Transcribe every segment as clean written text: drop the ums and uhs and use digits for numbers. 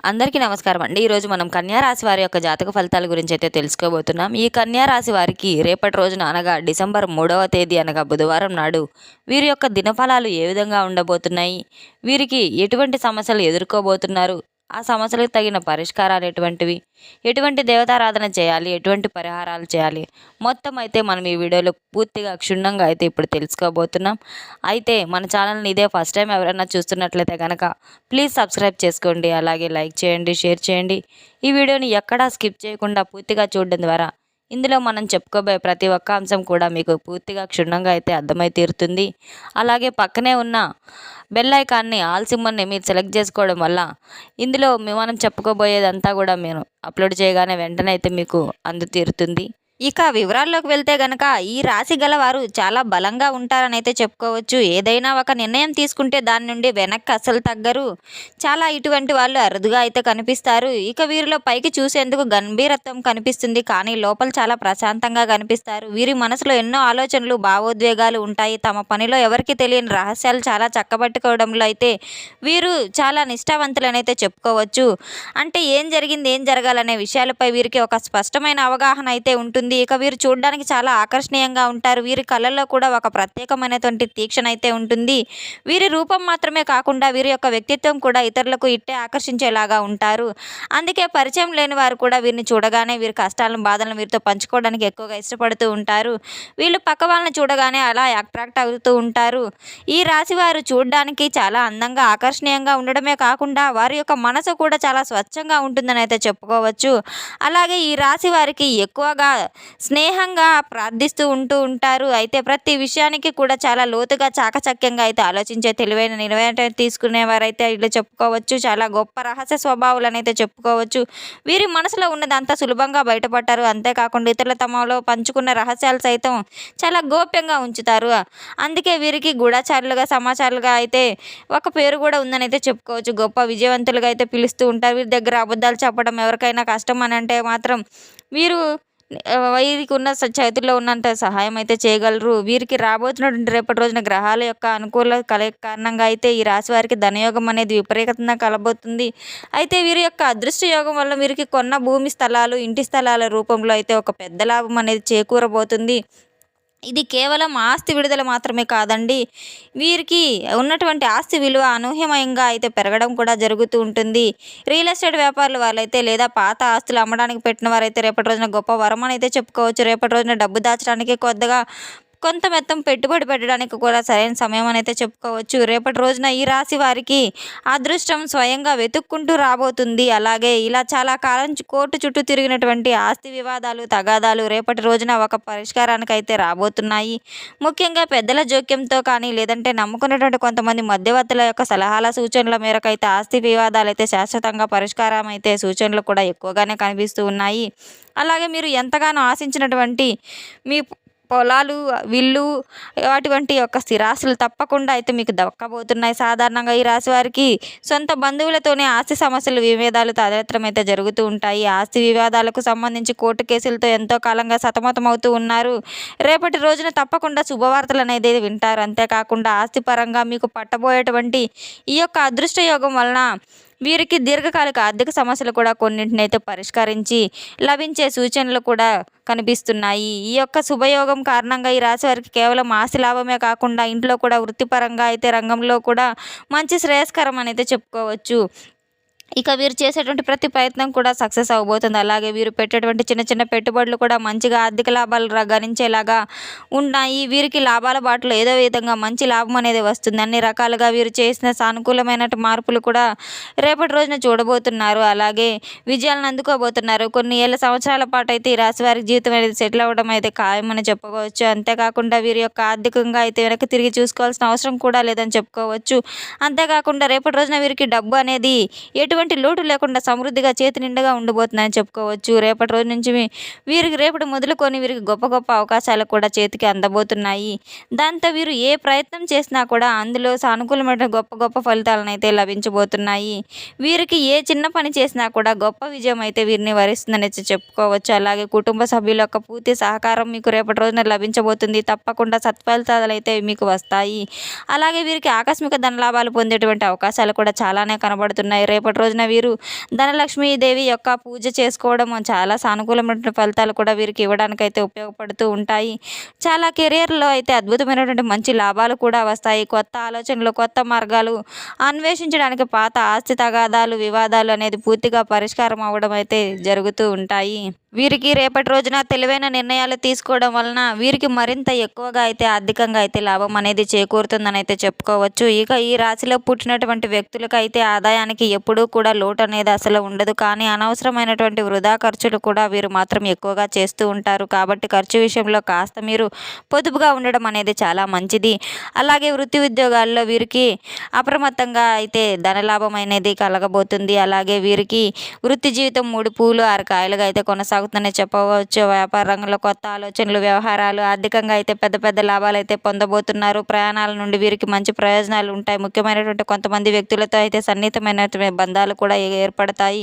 అందరికీ నమస్కారం అండి. ఈరోజు మనం కన్యా రాశి వారి యొక్క జాతక ఫలితాల గురించి అయితే తెలుసుకోబోతున్నాం. ఈ కన్యా రాశి వారికి రేపటి రోజున అనగా డిసెంబర్ 3వ తేదీ అనగా బుధవారం నాడు వీరి యొక్క దినఫలాలు ఏ విధంగా ఉండబోతున్నాయి, వీరికి ఎటువంటి సమస్యలు ఎదుర్కోబోతున్నారు, ఆ సమస్యలకు తగిన పరిష్కారాలు ఎటువంటివి, ఎటువంటి దేవతారాధన చేయాలి, ఎటువంటి పరిహారాలు చేయాలి, మొత్తం అయితే మనం ఈ వీడియోలో పూర్తిగా క్షుణ్ణంగా అయితే ఇప్పుడు తెలుసుకోబోతున్నాం. అయితే మన ఛానల్ని ఇదే ఫస్ట్ టైం ఎవరైనా చూస్తున్నట్లయితే కనుక ప్లీజ్ సబ్స్క్రైబ్ చేసుకోండి, అలాగే లైక్ చేయండి, షేర్ చేయండి. ఈ వీడియోని ఎక్కడా స్కిప్ చేయకుండా పూర్తిగా చూడడం ద్వారా ఇందులో మనం చెప్పుకోబోయే ప్రతి ఒక్క అంశం కూడా మీకు పూర్తిగా క్షుణ్ణంగా అయితే అర్థమై తీరుతుంది. అలాగే పక్కనే ఉన్న బెల్ ఐకాన్ని ఆల్ సింబల్ని మీరు సెలెక్ట్ చేసుకోవడం వల్ల ఇందులో మనం చెప్పుకోబోయేదంతా కూడా మేము అప్లోడ్ చేయగానే వెంటనే అయితే మీకు తీరుతుంది. ఇక వివరాల్లోకి వెళ్తే గనక ఈ రాశి గల వారు చాలా బలంగా ఉంటారని అయితే చెప్పుకోవచ్చు. ఏదైనా ఒక నిర్ణయం తీసుకుంటే దాని నుండి వెనక్కి అస్సలు తగ్గరు. చాలా ఇటువంటి వాళ్ళు అరుదుగా అయితే కనిపిస్తారు. ఇక వీరిలో పైకి చూసేందుకు గంభీరత్వం కనిపిస్తుంది, కానీ లోపల చాలా ప్రశాంతంగా కనిపిస్తారు. వీరి మనసులో ఎన్నో ఆలోచనలు, భావోద్వేగాలు ఉంటాయి. తమ పనిలో ఎవరికి తెలియని రహస్యాలు చాలా చక్కబట్టుకోవడంలో అయితే వీరు చాలా నిష్ఠావంతులనైతే చెప్పుకోవచ్చు. అంటే ఏం జరిగింది, ఏం జరగాలనే విషయాలపై వీరికి ఒక స్పష్టమైన అవగాహన అయితే ఉంటుంది. ఇక వీరు చూడడానికి చాలా ఆకర్షణీయంగా ఉంటారు. వీరి కళ్ళల్లో కూడా ఒక ప్రత్యేకమైనటువంటి తీక్షణ అయితే ఉంటుంది. వీరి రూపం మాత్రమే కాకుండా వీరి యొక్క వ్యక్తిత్వం కూడా ఇతరులకు ఇట్టే ఆకర్షించేలాగా ఉంటారు. అందుకే పరిచయం లేని వారు కూడా వీరిని చూడగానే వీరి కష్టాలను, బాధలను వీరితో పంచుకోవడానికి ఎక్కువగా ఇష్టపడుతూ ఉంటారు. వీళ్ళు పక్క వాళ్ళని చూడగానే అలా అట్రాక్ట్ అవుతూ ఉంటారు. ఈ రాశి వారు చూడడానికి చాలా అందంగా, ఆకర్షణీయంగా ఉండడమే కాకుండా వారి యొక్క మనసు కూడా చాలా స్వచ్ఛంగా ఉంటుందని అయితే చెప్పుకోవచ్చు. అలాగే ఈ రాశి వారికి ఎక్కువగా స్నేహంగా ప్రార్థిస్తూ ఉంటారు. అయితే ప్రతి విషయానికి కూడా చాలా లోతుగా, చాకచక్యంగా అయితే ఆలోచించే తెలివైన నిర్ణయం తీసుకునేవారైతే ఇట్లా చెప్పుకోవచ్చు. చాలా గొప్ప రహస్య స్వభావాలను అయితే చెప్పుకోవచ్చు. వీరి మనసులో ఉన్నదంతా సులభంగా బయటపడ్డారు. అంతేకాకుండా ఇతరుల తమలో పంచుకున్న రహస్యాలు సైతం చాలా గోప్యంగా ఉంచుతారు. అందుకే వీరికి గూఢచారులుగా, సమాచారులుగా అయితే ఒక పేరు కూడా ఉందని అయితే చెప్పుకోవచ్చు. గొప్ప విజయవంతులుగా అయితే పిలుస్తూ ఉంటారు. వీరి దగ్గర అబద్ధాలు చెప్పడం ఎవరికైనా కష్టం అని అంటే మాత్రం వీరు వీరికి ఉన్న చేతుల్లో ఉన్నంత సహాయం అయితే చేయగలరు. వీరికి రాబోతున్నటువంటి రేపటి రోజున గ్రహాల యొక్క అనుకూల కలయిక కారణంగా అయితే ఈ రాశి వారికి ధనయోగం అనేది విపరీతంగా కలబోతుంది. అయితే వీరి యొక్క అదృష్ట యోగం వల్ల వీరికి కొన్న భూమి స్థలాలు, ఇంటి స్థలాల రూపంలో అయితే ఒక పెద్ద లాభం అనేది చేకూరబోతుంది. ఇది కేవలం ఆస్తి విడుదల మాత్రమే కాదండి, వీరికి ఉన్నటువంటి ఆస్తి విలువ అనూహ్యమయంగా అయితే పెరగడం కూడా జరుగుతూ ఉంటుంది. రియల్ ఎస్టేట్ వ్యాపారులు వాళ్ళైతే లేదా పాత ఆస్తులు అమ్మడానికి పెట్టిన వారైతే రేపటి రోజున గొప్ప వరం అని అయితే చెప్పుకోవచ్చు. రేపటి రోజున డబ్బు దాచడానికి కొద్దిగా కొంత మొత్తం పెట్టుబడి పెట్టడానికి కూడా సరైన సమయం అని అయితే చెప్పుకోవచ్చు. రేపటి రోజున ఈ రాశి వారికి అదృష్టం స్వయంగా వెతుక్కుంటూ రాబోతుంది. అలాగే ఇలా చాలా కాలం కోర్టు చుట్టూ తిరిగినటువంటి ఆస్తి వివాదాలు, తగాదాలు రేపటి రోజున ఒక పరిష్కారానికి అయితే రాబోతున్నాయి. ముఖ్యంగా పెద్దల జోక్యంతో కానీ, లేదంటే నమ్ముకున్నటువంటి కొంతమంది మధ్యవర్తుల యొక్క సలహాల, సూచనల మేరకు అయితే ఆస్తి వివాదాలు అయితే శాశ్వతంగా పరిష్కారం అయితే సూచనలు కూడా ఎక్కువగానే కనిపిస్తూ ఉన్నాయి. అలాగే మీరు ఎంతగానో ఆశించినటువంటి మీ పొలాలు, విల్లు అటువంటి యొక్క స్థిరాస్తులు తప్పకుండా అయితే మీకు దక్కబోతున్నాయి. సాధారణంగా ఈ రాశి వారికి సొంత బంధువులతోనే ఆస్తి సమస్యలు, విభేదాలు తదితరం అయితే జరుగుతూ ఉంటాయి. ఆస్తి వివాదాలకు సంబంధించి కోర్టు కేసులతో ఎంతో కాలంగా సతమతమవుతూ ఉన్నారు. రేపటి రోజున తప్పకుండా శుభవార్తలు అనేది వింటారు. అంతేకాకుండా ఆస్తి పరంగా మీకు పట్టబోయేటువంటి ఈ యొక్క అదృష్ట యోగం వలన వీరికి దీర్ఘకాలిక ఆర్థిక సమస్యలు కూడా కొన్నింటిని అయితే పరిష్కరించి లభించే సూచనలు కూడా కనిపిస్తున్నాయి. ఈ యొక్క శుభయోగం కారణంగా ఈ రాశి వారికి కేవలం ఆస్తి లాభమే కాకుండా ఇంట్లో కూడా వృత్తిపరంగా అయితే రంగంలో కూడా మంచి శ్రేయస్కరం అని అయితే చెప్పుకోవచ్చు. ఇక వీరు చేసేటువంటి ప్రతి ప్రయత్నం కూడా సక్సెస్ అవ్వబోతుంది. అలాగే వీరు పెట్టేటువంటి చిన్న చిన్న పెట్టుబడులు కూడా మంచిగా ఆర్థిక లాభాలు గణించేలాగా ఉన్నాయి. వీరికి లాభాల బాటలో ఏదో విధంగా మంచి లాభం అనేది వస్తుంది. అన్ని రకాలుగా వీరు చేసిన సానుకూలమైన మార్పులు కూడా రేపటి రోజున చూడబోతున్నారు. అలాగే విజయాలను అందుకోబోతున్నారు. కొన్ని ఏళ్ళ సంవత్సరాల పాటు అయితే ఈ రాశి వారి జీవితం అనేది సెటిల్ అవ్వడం అయితే ఖాయమని చెప్పుకోవచ్చు. అంతేకాకుండా వీరి యొక్క ఆర్థికంగా అయితే వెనక్కి తిరిగి చూసుకోవాల్సిన అవసరం కూడా లేదని చెప్పుకోవచ్చు. అంతేకాకుండా రేపటి రోజున వీరికి డబ్బు అనేది ఎటువంటి లోటు లేకుండా సమృద్ధిగా చేతి నిండుగా ఉండబోతుందని చెప్పుకోవచ్చు. రేపటి రోజు నుంచి వీరికి రేపటి మొదలుకొని వీరికి గొప్ప గొప్ప అవకాశాలు కూడా చేతికి అందబోతున్నాయి. దాంతో వీరు ఏ ప్రయత్నం చేసినా కూడా అందులో సానుకూలమైన గొప్ప గొప్ప ఫలితాలను అయితే లభించబోతున్నాయి. వీరికి ఏ చిన్న పని చేసినా కూడా గొప్ప విజయం అయితే వీరిని వరిస్తుందని చెప్పుకోవచ్చు. అలాగే కుటుంబ సభ్యుల యొక్క పూర్తి సహకారం మీకు రేపటి రోజున లభించబోతుంది. తప్పకుండా సత్ఫలితాలు అయితే మీకు వస్తాయి. అలాగే వీరికి ఆకస్మిక ధనలాభాలు పొందేటువంటి అవకాశాలు కూడా చాలానే కనబడుతున్నాయి. రేపటి రోజు రోజున వీరు ధనలక్ష్మీదేవి యొక్క పూజ చేసుకోవడం చాలా సానుకూలమైనటువంటి ఫలితాలు కూడా వీరికి ఇవ్వడానికైతే ఉపయోగపడుతూ ఉంటాయి. చాలా కెరియర్‌లో అయితే అద్భుతమైనటువంటి మంచి లాభాలు కూడా వస్తాయి. కొత్త ఆలోచనలు, కొత్త మార్గాలు అన్వేషించడానికి పాత ఆస్తి తగాదాలు, వివాదాలు అనేది పూర్తిగా పరిష్కారం అవ్వడం అయితే జరుగుతూ ఉంటాయి. వీరికి రేపటి రోజున తెలివైన నిర్ణయాలు తీసుకోవడం వలన వీరికి మరింత ఎక్కువగా అయితే ఆర్థికంగా అయితే లాభం అనేది చేకూరుతుందని అయితే చెప్పుకోవచ్చు. ఇక ఈ రాశిలో పుట్టినటువంటి వ్యక్తులకైతే ఆదాయానికి ఎప్పుడూ కూడా లోటు అనేది అసలు ఉండదు. కానీ అనవసరమైనటువంటి వృధా ఖర్చులు కూడా వీరు మాత్రం ఎక్కువగా చేస్తూ ఉంటారు. కాబట్టి ఖర్చు విషయంలో కాస్త మీరు పొదుపుగా ఉండడం అనేది చాలా మంచిది. అలాగే వృత్తి ఉద్యోగాల్లో వీరికి అప్రమత్తంగా అయితే ధనలాభం అనేది కలగబోతుంది. అలాగే వీరికి వృత్తి జీవితం 3 పూలు 6 కాయలుగా అయితే కొనసాగుతుందని చెప్పవచ్చు. వ్యాపార రంగంలో కొత్త ఆలోచనలు, వ్యవహారాలు, ఆర్థికంగా అయితే పెద్ద పెద్ద లాభాలు అయితే పొందబోతున్నారు. ప్రయాణాల నుండి వీరికి మంచి ప్రయోజనాలు ఉంటాయి. ముఖ్యమైనటువంటి కొంతమంది వ్యక్తులతో అయితే సన్నిహితమైనటువంటి బంధాలు కూడా ఏర్పడతాయి.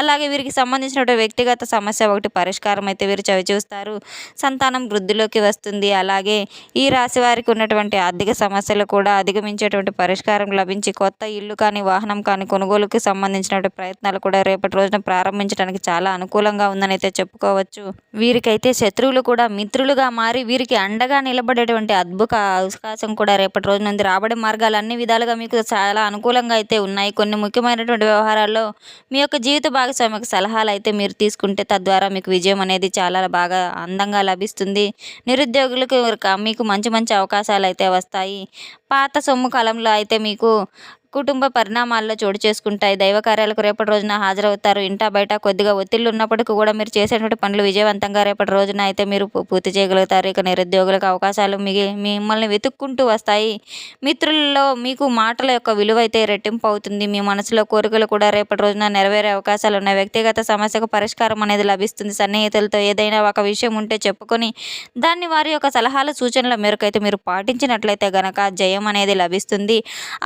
అలాగే వీరికి సంబంధించినటువంటి వ్యక్తిగత సమస్య ఒకటి పరిష్కారం అయితే వీరు చవిచూస్తారు. సంతానం వృద్ధిలోకి వస్తుంది. అలాగే ఈ రాశి వారికి ఉన్నటువంటి ఆర్థిక సమస్యలు కూడా అధిగమించేటువంటి పరిష్కారం లభించి కొత్త ఇల్లు కానీ, వాహనం కానీ కొనుగోలుకి సంబంధించినటువంటి ప్రయత్నాలు కూడా రేపటి రోజున ప్రారంభించడానికి చాలా అనుకూలంగా ఉందని అయితే చెప్పుకోవచ్చు. వీరికైతే శత్రువులు కూడా మిత్రులుగా మారి వీరికి అండగా నిలబడేటువంటి అద్భుత అవకాశం కూడా రేపటి రోజున ఉంది. రాబడి మార్గాలు అన్ని విధాలుగా మీకు చాలా అనుకూలంగా అయితే ఉన్నాయి. కొన్ని ముఖ్యమైనటువంటి వ్యవహారాల్లో మీ యొక్క జీవిత భాగస్వామికి సలహాలు అయితే మీరు తీసుకుంటే తద్వారా మీకు విజయం అనేది చాలా బాగా అందంగా లభిస్తుంది. నిరుద్యోగులకు మీకు మంచి మంచి అవకాశాలు అయితే వస్తాయి. పాత సొమ్ము కాలంలో అయితే మీకు కుటుంబ పరిణామాల్లో చోటు చేసుకుంటాయి. దైవ కార్యాలకు రేపటి రోజున హాజరవుతారు. ఇంటా బయట కొద్దిగా ఒత్తిళ్లు ఉన్నప్పటికీ కూడా మీరు చేసేటువంటి పనులు విజయవంతంగా రేపటి రోజున అయితే మీరు పూర్తి చేయగలుగుతారు. ఇక నిరుద్యోగులకు అవకాశాలు మిమ్మల్ని వెతుక్కుంటూ వస్తాయి. మిత్రులలో మీకు మాటల యొక్క విలువ అయితే రెట్టింపు అవుతుంది. మీ మనసులో కోరికలు కూడా రేపటి రోజున నెరవేరే అవకాశాలు ఉన్నాయి. వ్యక్తిగత సమస్యకు పరిష్కారం అనేది లభిస్తుంది. సన్నిహితులతో ఏదైనా ఒక విషయం ఉంటే చెప్పుకొని దాన్ని వారి యొక్క సలహాల సూచనల మేరకు అయితే మీరు పాటించినట్లయితే గనక జయం అనేది లభిస్తుంది.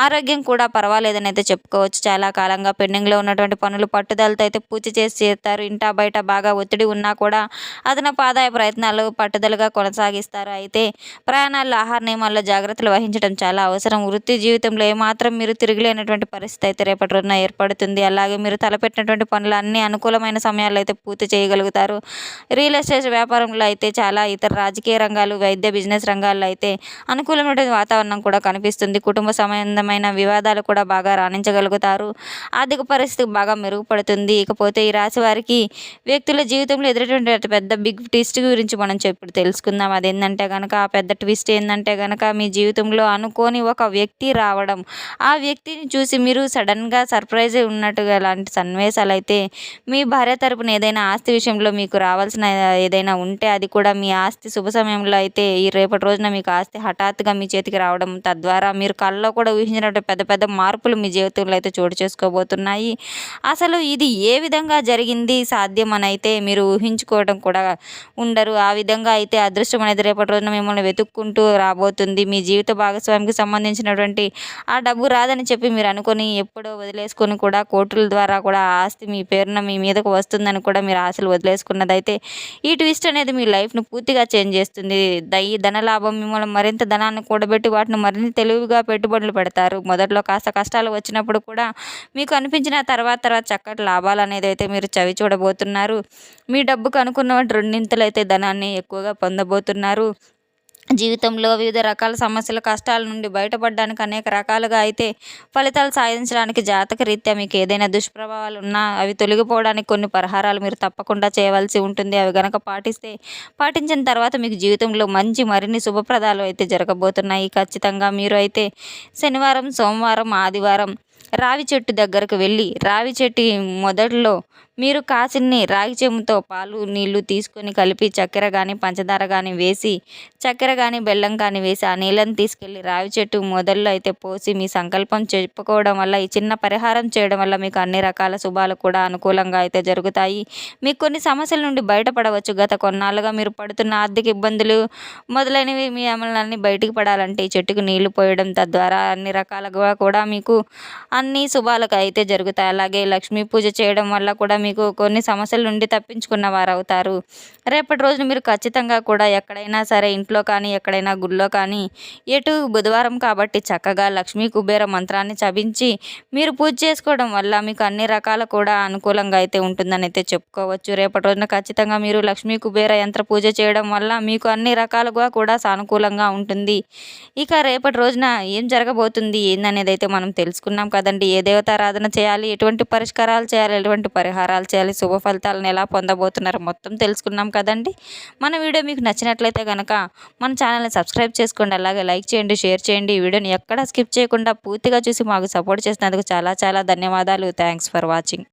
ఆరోగ్యం కూడా పర్వాలేదని అయితే చెప్పుకోవచ్చు. చాలా కాలంగా పెండింగ్లో ఉన్నటువంటి పనులు పట్టుదలతో అయితే పూర్తి చేసి చేస్తారు. ఇంటా బయట బాగా ఒత్తిడి ఉన్నా కూడా అదనపు ఆదాయ ప్రయత్నాలు పట్టుదలగా కొనసాగిస్తారు. అయితే ప్రయాణాల్లో ఆహార నియమాల్లో జాగ్రత్తలు వహించడం చాలా అవసరం. వృత్తి జీవితంలో ఏమాత్రం మీరు తిరగలేనటువంటి పరిస్థితి అయితే రేపటి రోజున ఏర్పడుతుంది. అలాగే మీరు తలపెట్టినటువంటి పనులు అన్ని అనుకూలమైన సమయాల్లో అయితే పూర్తి చేయగలుగుతారు. రియల్ ఎస్టేట్ వ్యాపారంలో అయితే చాలా ఇతర రాజకీయ రంగాలు, వైద్య, బిజినెస్ రంగాల్లో అయితే అనుకూలమైనటువంటి వాతావరణం కూడా కనిపిస్తుంది. కుటుంబ సంబంధమైన వివాదాలు కూడా బాగా రాణించగలుగుతారు. ఆర్థిక పరిస్థితి బాగా మెరుగుపడుతుంది. ఇకపోతే ఈ రాశి వారికి వ్యక్తుల జీవితంలో ఎదురటువంటి పెద్ద బిగ్ ట్విస్ట్ గురించి మనం ఇప్పుడు తెలుసుకుందాం. అదేంటంటే కనుక ఆ పెద్ద ట్విస్ట్ ఏంటంటే కనుక మీ జీవితంలో అనుకోని ఒక వ్యక్తి రావడం. ఆ వ్యక్తిని చూసి మీరు సడన్గా సర్ప్రైజ్ ఉన్నట్టుగా లాంటి సన్నివేశాలు అయితే మీ భార్య తరపున ఏదైనా ఆస్తి విషయంలో మీకు రావాల్సిన ఏదైనా ఉంటే అది కూడా మీ ఆస్తి శుభ సమయంలో అయితే ఈ రేపటి రోజున మీకు ఆస్తి హఠాత్తుగా మీ చేతికి రావడం, తద్వారా మీరు కళ్ళలో కూడా ఊహించినట్టు పెద్ద పెద్ద మార్పులు మీ జీవితంలో అయితే చోటు చేసుకోబోతున్నాయి. అసలు ఇది ఏ విధంగా జరిగింది సాధ్యం అని అయితే మీరు ఊహించుకోవడం కూడా ఉండరు. ఆ విధంగా అయితే అదృష్టం అనేది రేపటి రోజున మిమ్మల్ని వెతుక్కుంటూ రాబోతుంది. మీ జీవిత భాగస్వామికి సంబంధించినటువంటి ఆ డబ్బు రాదని చెప్పి మీరు అనుకొని ఎప్పుడో వదిలేసుకొని కూడా కోర్టుల ద్వారా కూడా ఆ ఆస్తి మీ పేరున మీ మీదకు వస్తుందని కూడా మీరు ఆశలు వదిలేసుకున్నదైతే ఈ ట్విస్ట్ అనేది మీ లైఫ్ను పూర్తిగా చేంజ్ చేస్తుంది. ఈ ధనలాభం మిమ్మల్ని మరింత ధనాన్ని కూడబెట్టి వాటిని మరింత తెలివిగా పెట్టుబడులు పెడతారు. మొదట్లో కాస్త కష్టాలు వచ్చినప్పుడు కూడా మీకు అనిపించిన తర్వాత చక్కటి లాభాలు అనేది అయితే మీరు చవి చూడబోతున్నారు. మీ డబ్బుకు అనుకున్న రెండింతలు అయితే ధనాన్ని ఎక్కువగా పొందబోతున్నారు. జీవితంలో వివిధ రకాల సమస్యలు, కష్టాల నుండి బయటపడడానికి అనేక రకాలుగా అయితే ఫలితాలు సాధించడానికి జాతక రీత్యా మీకు ఏదైనా దుష్ప్రభావాలు ఉన్నా అవి తొలగిపోవడానికి కొన్ని పరిహారాలు మీరు తప్పకుండా చేయవలసి ఉంటుంది. అవి గనక పాటించిన తర్వాత మీకు జీవితంలో మరిన్ని శుభప్రదాలు అయితే జరగబోతున్నాయి. ఖచ్చితంగా మీరు అయితే శనివారం, సోమవారం, ఆదివారం రావి చెట్టు దగ్గరకు వెళ్ళి రావి చెట్టు మొదట్లో మీరు కాసిన్ని రాగి చెంబుతో పాలు, నీళ్లు తీసుకొని కలిపి చక్కెర కానీ, పంచదార కానీ వేసి, చక్కెర కానీ, బెల్లం కానీ వేసి ఆ నీళ్ళని తీసుకెళ్ళి రావి చెట్టు మొదల్లో అయితే పోసి మీ సంకల్పం చెప్పుకోవడం వల్ల, ఈ చిన్న పరిహారం చేయడం వల్ల మీకు అన్ని రకాల శుభాలు కూడా అనుకూలంగా అయితే జరుగుతాయి. మీకు కొన్ని సమస్యల నుండి బయటపడవచ్చు. గత కొన్నాళ్ళుగా మీరు పడుతున్న ఆర్థిక ఇబ్బందులు మొదలైనవి మీ అమలన్నీ బయటికి పడాలంటే ఈ చెట్టుకు నీళ్లు పోయడం, తద్వారా అన్ని రకాలుగా కూడా మీకు అన్ని శుభాలకు అయితే జరుగుతాయి. అలాగే లక్ష్మీ పూజ చేయడం వల్ల కూడా మీకు కొన్ని సమస్యల నుండి తప్పించుకున్న వారవుతారు. రేపటి రోజున మీరు ఖచ్చితంగా కూడా ఎక్కడైనా సరే ఇంట్లో కానీ, ఎక్కడైనా గుడిలో కానీ బుధవారం కాబట్టి చక్కగా లక్ష్మీ కుబేర మంత్రాన్ని జపించి మీరు పూజ చేసుకోవడం వల్ల మీకు అన్ని రకాల కూడా అనుకూలంగా అయితే ఉంటుందని అయితే చెప్పుకోవచ్చు. రేపటి రోజున ఖచ్చితంగా మీరు లక్ష్మీ కుబేర యంత్ర పూజ చేయడం వల్ల మీకు అన్ని రకాలుగా కూడా సానుకూలంగా ఉంటుంది. ఇక రేపటి రోజున ఏం జరగబోతుంది ఏందనేది అయితే మనం తెలుసుకున్నాం కదండి. ఏ దేవతారాధన చేయాలి, ఎటువంటి పరిష్కారాలు చేయాలి, ఎటువంటి పరిహారాలు చేయాలి, శుభ ఫలితాలను ఎలా పొందబోతున్నారో మొత్తం తెలుసుకున్నాం కదండి. మన వీడియో మీకు నచ్చినట్లయితే కనుక మన ఛానల్ని సబ్స్క్రైబ్ చేసుకోండి. అలాగే లైక్ చేయండి, షేర్ చేయండి. ఈ వీడియోని ఎక్కడ స్కిప్ చేయకుండా పూర్తిగా చూసి మాకు సపోర్ట్ చేసినందుకు చాలా చాలా ధన్యవాదాలు. Thanks for watching.